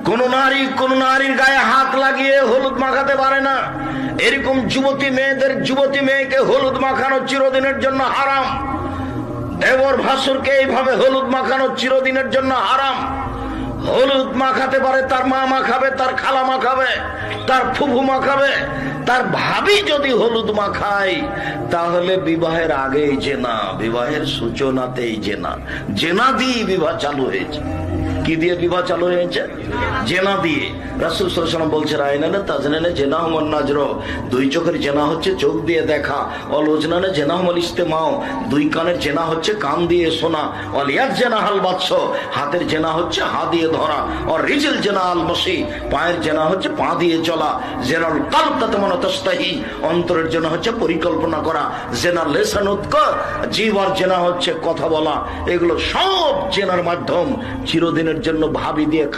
কোন নারীর গায়ে হাত লাগিয়ে হলুদ মাখাতে পারে না। এরকম যুবতী মেয়েকে হলুদ মাখানো চিরদিনের জন্য হারাম। দেবর ভাসুরকে এইভাবে হলুদ মাখানো চিরদিনের জন্য হারাম। হলুদ মাখাতে পারে তার মা মাখাবে, তার খালা মাখাবে, তার ফুফু মাখাবে। তার ভাবি যদি হলুদ মাখায় তাহলে বিবাহের আগেই জেনা, বিবাহের সূচনাতেই জেনা। জেনা দিয়ে বিবাহ চালু হয়েছে। কি দিয়ে বিবাহ চালু হয়েছে? জেনা দিয়ে। রাসূল সাল্লাল্লাহু আলাইহি ওয়াসাল্লাম বলছেন, আইনানে তাজনানে জেনাহুমুন নাজর, দুই চোখের জেনা হচ্ছে চোখ দিয়ে দেখা। অল উজনানে জেনাহুমুল ইস্তেমাউ, দুই কানের জেনা হচ্ছে কান দিয়ে শোনা। অল ইয়াদ জেনাহাল বাতস, হাতের জেনা হচ্ছে হাত দিয়ে ধরা। অর রিজল জেনাহাল মশি, পায়ের জেনা হচ্ছে পা দিয়ে চলা। জেনাল কলব তাতমানা তাস্তাহি, অন্তরের জেনা হচ্ছে পরিকল্পনা করা। জেনাল লিসানুতক, জিহ্বার জেনা হচ্ছে কথা বলা। এগুলো সব জেনার মাধ্যম। চিরদিনের জন্য ভাবি দিয়ে